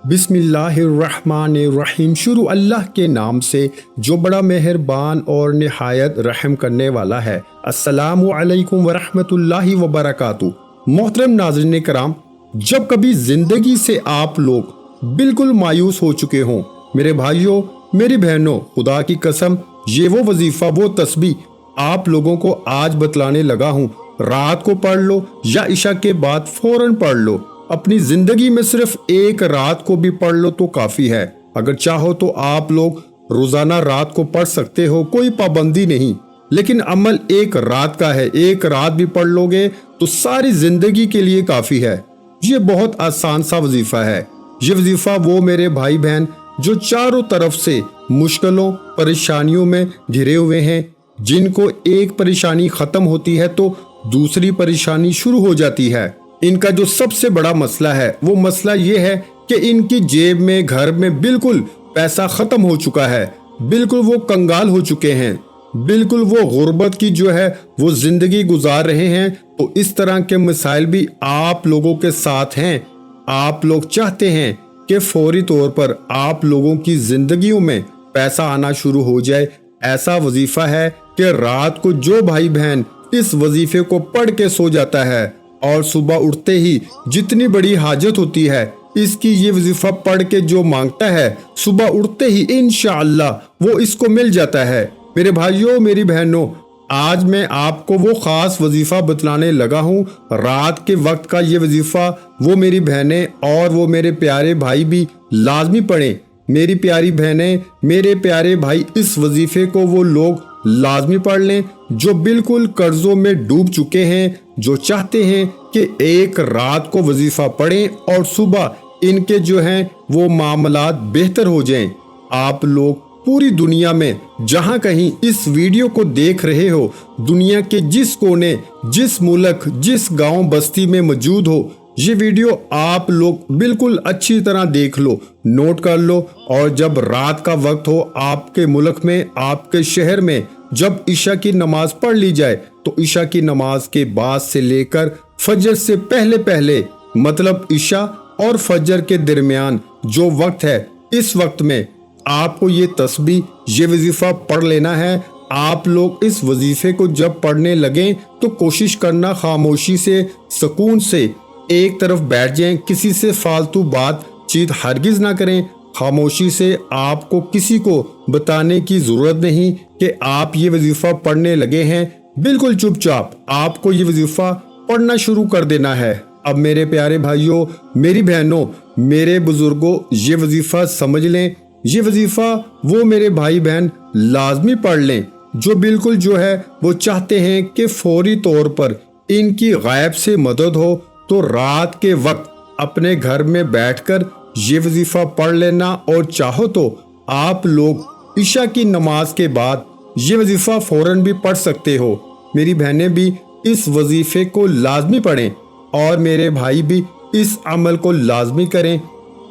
बिस्मिल्लाहिर्रहमानिर्रहीम। शुरू अल्लाह के नाम से जो बड़ा मेहरबान और निहायत रहम करने वाला है। अस्सलामु अलैकुम वरहमतुल्लाहि वबरकातुहू। मोहतरम नाज़रीन कराम, जब कभी जिंदगी से आप लोग बिल्कुल मायूस हो चुके हों, मेरे भाइयों मेरी बहनों, खुदा की कसम ये वो वजीफा वो तस्बीह आप लोगों को आज बतलाने लगा हूँ। रात को पढ़ लो या इशा के बाद फौरन पढ़ लो। अपनी जिंदगी में सिर्फ एक रात को भी पढ़ लो तो काफी है। अगर चाहो तो आप लोग रोजाना रात को पढ़ सकते हो, कोई पाबंदी नहीं, लेकिन अमल एक रात का है। एक रात भी पढ़ लोगे तो सारी जिंदगी के लिए काफी है। ये बहुत आसान सा वजीफा है। ये वजीफा वो मेरे भाई बहन जो चारों तरफ से मुश्किलों परेशानियों में घिरे हुए हैं, जिनको एक परेशानी खत्म होती है तो दूसरी परेशानी शुरू हो जाती है। इनका जो सबसे बड़ा मसला है वो मसला ये है कि इनकी जेब में घर में बिल्कुल पैसा खत्म हो चुका है, बिल्कुल वो कंगाल हो चुके हैं, बिल्कुल वो गुर्बत की जो है वो जिंदगी गुजार रहे हैं। तो इस तरह के मसाइल भी आप लोगों के साथ हैं। आप लोग चाहते हैं कि फौरी तौर पर आप लोगों की जिंदगियों में पैसा आना शुरू हो जाए। ऐसा वजीफा है कि रात को जो भाई बहन इस वजीफे को पढ़ के सो जाता है और सुबह उठते ही जितनी बड़ी हाजत होती है इसकी ये वजीफा पढ़ के जो मांगता है, सुबह उठते ही इंशाअल्लाह वो इसको मिल जाता है। मेरे भाइयों मेरी बहनों, आज मैं आपको वो खास वजीफा बतलाने लगा हूँ। रात के वक्त का ये वजीफा वो मेरी बहनें और वो मेरे प्यारे भाई भी लाजमी पढ़ें। मेरी प्यारी बहनें मेरे प्यारे भाई, इस वजीफे को वो लोग लाजमी पढ़ लें जो बिल्कुल कर्जों में डूब चुके हैं, जो चाहते हैं कि एक रात को वजीफा पढ़ें और सुबह इनके जो हैं वो मामलात बेहतर हो जाएं। आप लोग पूरी दुनिया में जहां कहीं इस वीडियो को देख रहे हो, दुनिया के जिस कोने, जिस मुल्क, जिस गांव बस्ती में मौजूद हो, ये वीडियो आप लोग बिल्कुल अच्छी तरह देख लो, नोट कर लो। और जब रात का वक्त हो आपके मुल्क में, आपके शहर में, जब इशा की नमाज पढ़ ली जाए तो इशा की नमाज के बाद से लेकर फजर से पहले पहले, मतलब इशा और फजर के दरमियान जो वक्त है, इस वक्त में आपको ये तस्बीह, ये वजीफा पढ़ लेना है। आप लोग इस वजीफे को जब पढ़ने लगें तो कोशिश करना खामोशी से, सुकून से एक तरफ बैठ जाएं, किसी से फालतू बातचीत हरगिज ना करें। खामोशी से, आपको किसी को बताने की जरूरत नहीं कि आप ये वजीफा पढ़ने लगे हैं। बिल्कुल चुपचाप आपको ये वजीफा पढ़ना शुरू कर देना है। अब मेरे प्यारे भाइयों मेरी बहनों मेरे बुजुर्गों, ये वजीफा समझ लें। ये वजीफा वो मेरे भाई बहन लाजमी पढ़ लें जो बिल्कुल जो है वो चाहते हैं कि फौरी तौर पर इनकी गायब से मदद हो। तो रात के वक्त अपने घर में बैठकर ये वजीफा पढ़ लेना, और चाहो तो आप लोग इशा की नमाज के बाद ये वजीफा फौरन भी पढ़ सकते हो। मेरी बहनें भी इस वजीफे को लाजमी पढ़ें और मेरे भाई भी इस अमल को लाजमी करें।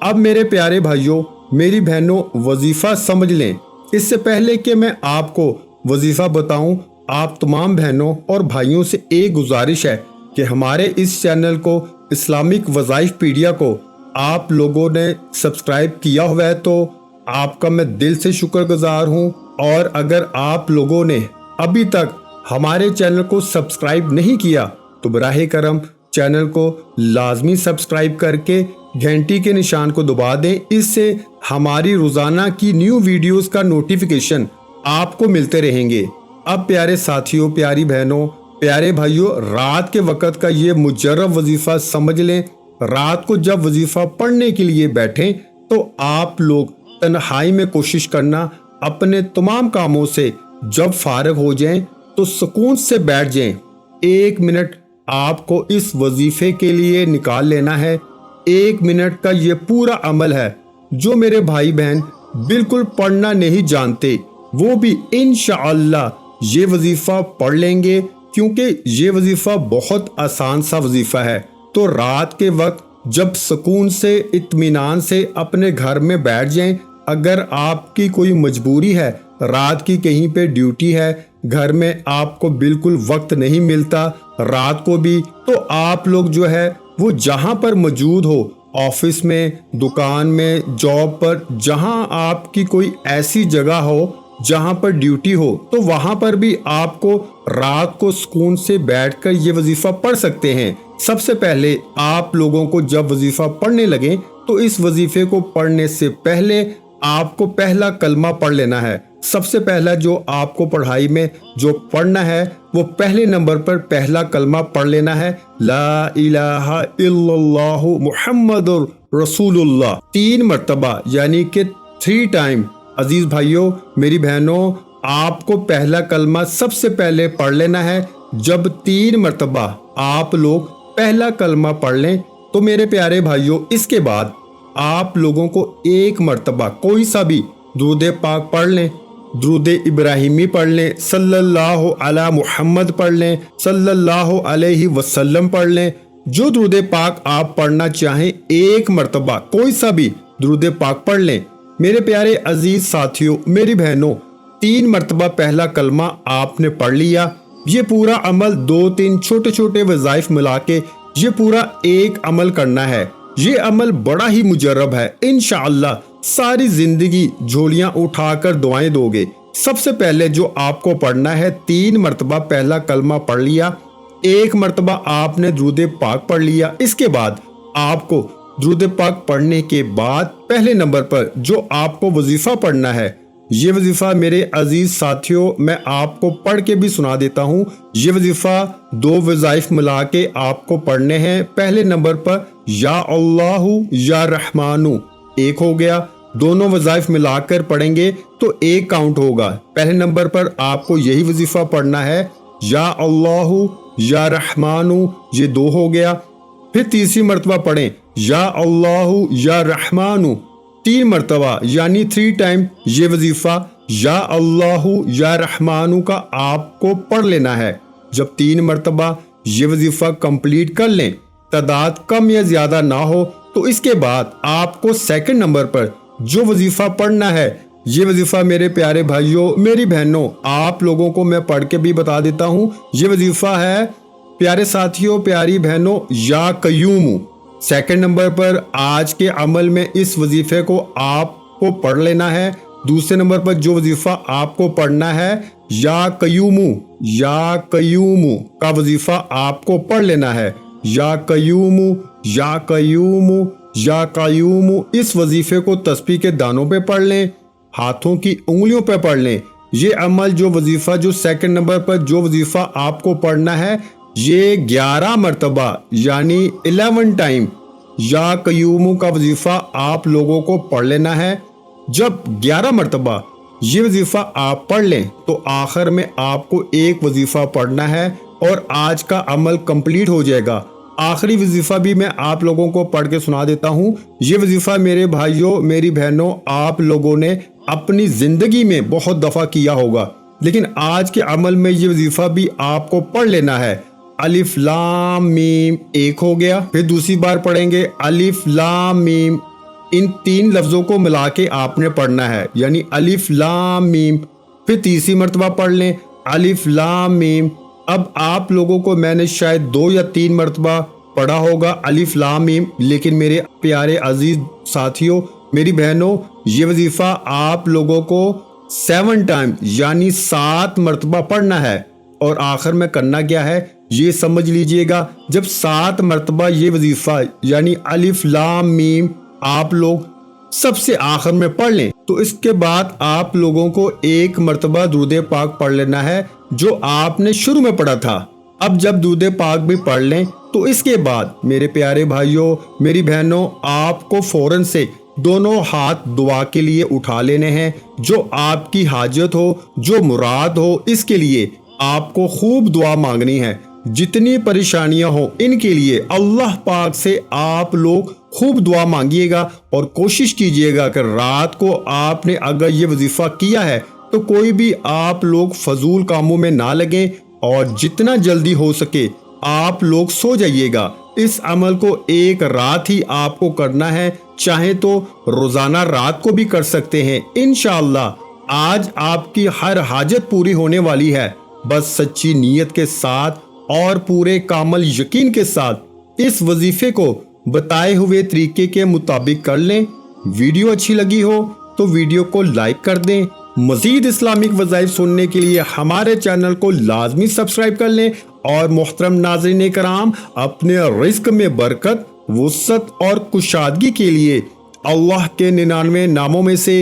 अब मेरे प्यारे भाइयों मेरी बहनों, वजीफा समझ लें। इससे पहले कि मैं आपको वजीफा बताऊं, आप तमाम बहनों और भाइयों से एक गुजारिश है कि हमारे इस चैनल को, इस्लामिक वज़ाइफ पीडिया को आप लोगों ने सब्सक्राइब किया हुआ है तो आपका मैं दिल से शुक्रगुजार हूं। और अगर आप लोगों ने अभी तक हमारे चैनल को सब्सक्राइब नहीं किया तो बराहे करम चैनल को लाजमी सब्सक्राइब करके घंटी के निशान को दबा दें। इससे हमारी रोजाना की न्यू वीडियोस का नोटिफिकेशन आपको मिलते रहेंगे। अब प्यारे साथियों, प्यारी बहनों, प्यारे भाइयों, रात के वक्त का ये मुजर्रब वजीफा समझ लें। रात को जब वजीफा पढ़ने के लिए बैठें तो आप लोग तन्हाई में कोशिश करना, अपने तमाम कामों से जब फारग हो जाएं तो सुकून से बैठ जाएं। 1 मिनट आपको इस वजीफे के लिए निकाल लेना है। 1 मिनट का ये पूरा अमल है। जो मेरे भाई बहन बिल्कुल पढ़ना नहीं जानते वो भी इंशाअल्लाह ये वजीफा पढ़ लेंगे, क्योंकि ये वजीफा बहुत आसान सा वजीफा है। तो रात के वक्त जब सुकून से, इत्मीनान से अपने घर में बैठ जाएं। अगर आपकी कोई मजबूरी है, रात की कहीं पे ड्यूटी है, घर में आपको बिल्कुल वक्त नहीं मिलता रात को भी, तो आप लोग जो है वो जहां पर मौजूद हो آفس میں، دکان میں، جاب پر، جہاں آپ کی کوئی ایسی جگہ ہو جہاں پر ڈیوٹی ہو، تو وہاں پر بھی آپ کو رات کو سکون سے بیٹھ کر یہ وظیفہ پڑھ سکتے ہیں۔ سب سے پہلے آپ لوگوں کو جب وظیفہ پڑھنے لگیں تو اس وظیفے کو پڑھنے سے پہلے آپ کو پہلا کلمہ پڑھ لینا ہے۔ سب سے پہلا جو آپ کو پڑھائی میں جو پڑھنا ہے وہ پہلے نمبر پر پہلا کلمہ پڑھ لینا ہے، لا الہ الا اللہ محمد رسول اللہ، 3 مرتبہ، یعنی کہ 3 ٹائم۔ عزیز بھائیوں، میری بہنوں، آپ کو پہلا کلمہ سب سے پہلے پڑھ لینا ہے۔ جب 3 مرتبہ آپ لوگ پہلا کلمہ پڑھ لیں تو میرے پیارے بھائیوں، اس کے بعد آپ لوگوں کو 1 مرتبہ کوئی سا بھی درود پاک پڑھ لیں، درود ابراہیمی پڑھ لیں، صلی اللہ علی محمد پڑھ لیں، صلی اللہ علیہ وسلم پڑھ لیں، جو درود پاک آپ پڑھنا چاہیں 1 مرتبہ کوئی سا بھی درود پاک پڑھ لیں۔ میرے پیارے عزیز ساتھیوں، میری بہنوں، 3 مرتبہ پہلا کلمہ آپ نے پڑھ لیا۔ یہ پورا عمل 2-3 چھوٹے چھوٹے وظائف ملا کے یہ پورا ایک عمل کرنا ہے۔ یہ عمل بڑا ہی مجرب ہے، انشاءاللہ ساری زندگی جھولیاں اٹھا کر دعائیں دو گے۔ سب سے پہلے جو آپ کو پڑھنا ہے، 3 مرتبہ پہلا کلمہ پڑھ لیا، 1 مرتبہ آپ نے درود پاک پڑھ لیا۔ اس کے بعد آپ کو درود پاک پڑھنے کے بعد پہلے نمبر پر جو آپ کو وظیفہ پڑھنا ہے، یہ وظیفہ میرے عزیز ساتھیوں میں آپ کو پڑھ کے بھی سنا دیتا ہوں۔ یہ وظیفہ 2 وظائف ملا کے آپ کو پڑھنے ہیں۔ پہلے نمبر پر یا اللہ یا رحمانو، 1 ہو گیا۔ دونوں وظائف ملا کر پڑھیں گے تو 1 کاؤنٹ ہوگا۔ پہلے نمبر پر آپ کو یہی وظیفہ پڑھنا ہے، یا اللہ یا رحمانو، یہ 2 ہو گیا۔ پھر تیسری مرتبہ پڑھیں، یا اللہ یا رحمانو، 3 مرتبہ، یعنی 3 ٹائم یہ وظیفہ یا اللہ یا رحمانو کا آپ کو پڑھ لینا ہے۔ جب 3 مرتبہ یہ وظیفہ کمپلیٹ کر لیں، تعداد کم یا زیادہ نہ ہو، تو اس کے بعد آپ کو سیکنڈ نمبر پر جو وظیفہ پڑھنا ہے، یہ وظیفہ میرے پیارے بھائیوں، میری بہنوں، آپ لوگوں کو میں پڑھ کے بھی بتا دیتا ہوں۔ یہ وظیفہ ہے پیارے ساتھیوں، پیاری بہنوں، یا قیوم۔ سیکنڈ نمبر پر آج کے عمل میں اس وظیفے کو آپ کو پڑھ لینا ہے۔ دوسرے نمبر پر جو وظیفہ آپ کو پڑھنا ہے، یا قیوم، یا قیوم کا وظیفہ آپ کو پڑھ لینا ہے، یا قیوم، یا قیوم، یا قیوم۔ اس وظیفے کو تسبیح کے دانوں پہ پڑھ لیں، ہاتھوں کی انگلیوں پہ پڑھ لیں۔ یہ عمل جو وظیفہ جو سیکنڈ نمبر پر جو وظیفہ آپ کو پڑھنا ہے، یہ 11 مرتبہ، یعنی 11 ٹائم یا قیوم کا وظیفہ آپ لوگوں کو پڑھ لینا ہے۔ جب 11 مرتبہ یہ وظیفہ آپ پڑھ لیں تو آخر میں آپ کو 1 وظیفہ پڑھنا ہے اور آج کا عمل کمپلیٹ ہو جائے گا۔ آخری وظیفہ بھی میں آپ لوگوں کو پڑھ کے سنا دیتا ہوں۔ یہ وظیفہ میرے بھائیوں، میری بہنوں، آپ لوگوں نے اپنی زندگی میں بہت دفعہ کیا ہوگا، لیکن آج کے عمل میں یہ وظیفہ بھی آپ کو پڑھ لینا ہے۔ الف لام میم، 1 ہو گیا۔ پھر دوسری بار پڑھیں گے الف لام میم، ان 3 لفظوں کو ملا کے آپ نے پڑھنا ہے، یعنی الف لام میم۔ پھر تیسری مرتبہ پڑھ لیں الف لام میم۔ اب آپ لوگوں کو میں نے شاید 2 یا 3 مرتبہ پڑھا ہوگا الف لام میم، لیکن میرے پیارے عزیز ساتھیوں، میری بہنوں، یہ وظیفہ آپ لوگوں کو 7 ٹائم، یعنی 7 مرتبہ پڑھنا ہے۔ اور آخر میں کرنا کیا ہے یہ سمجھ لیجئے گا۔ جب 7 مرتبہ یہ وظیفہ یعنی الف لام میم آپ لوگ سب سے آخر میں پڑھ لیں تو اس کے بعد آپ لوگوں کو 1 مرتبہ درود پاک پڑھ لینا ہے جو آپ نے شروع میں پڑھا تھا۔ اب جب درود پاک بھی پڑھ لیں تو اس کے بعد میرے پیارے بھائیوں، میری بہنوں، آپ کو فوراً سے دونوں ہاتھ دعا کے لیے اٹھا لینے ہیں۔ جو آپ کی حاجت ہو، جو مراد ہو، اس کے لیے آپ کو خوب دعا مانگنی ہے۔ جتنی پریشانیاں ہوں ان کے لیے اللہ پاک سے آپ لوگ خوب دعا مانگیے گا، اور کوشش کیجیے گا کہ رات کو آپ نے اگر یہ وظیفہ کیا ہے تو کوئی بھی آپ لوگ فضول کاموں میں نہ لگیں، اور جتنا جلدی ہو سکے آپ لوگ سو جائیے گا۔ اس عمل کو 1 رات ہی آپ کو کرنا ہے، چاہے تو روزانہ رات کو بھی کر سکتے ہیں۔ انشاءاللہ آج آپ کی ہر حاجت پوری ہونے والی ہے، بس سچی نیت کے ساتھ اور پورے کامل یقین کے ساتھ اس وظیفے کو बताए हुए तरीके के मुताबिक कर लें। वीडियो अच्छी लगी हो तो वीडियो को लाइक कर दें। मजीद इस्लामिक वज़ाइफ सुनने के लिए हमारे चैनल को लाजमी सब्सक्राइब कर लें। और मोहतरम नाज़रीन कराम, अपने रिस्क में बरकत, वुसअत और कुशादगी के लिए अल्लाह के 99 नामों में से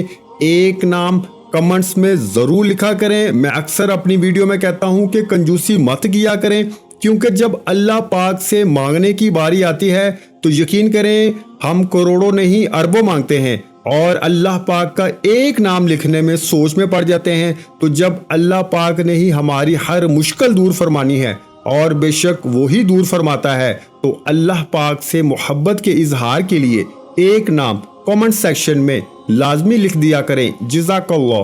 एक नाम कमेंट्स में ज़रूर लिखा करें। मैं अक्सर अपनी वीडियो में कहता हूं कि कंजूसी मत किया करें, क्योंकि जब अल्लाह पाक से मांगने की बारी आती है तो यकीन करें हम करोड़ों नहीं अरबों मांगते हैं और अल्लाह पाक का एक नाम लिखने में सोच में पड़ जाते हैं। तो जब अल्लाह पाक ने ही हमारी हर मुश्किल दूर फरमानी है, और बेशक वो ही दूर फरमाता है, तो अल्लाह पाक से मोहब्बत के इजहार के लिए एक नाम कमेंट सेक्शन में लाजमी लिख दिया करें। जज़ाकल्लाह।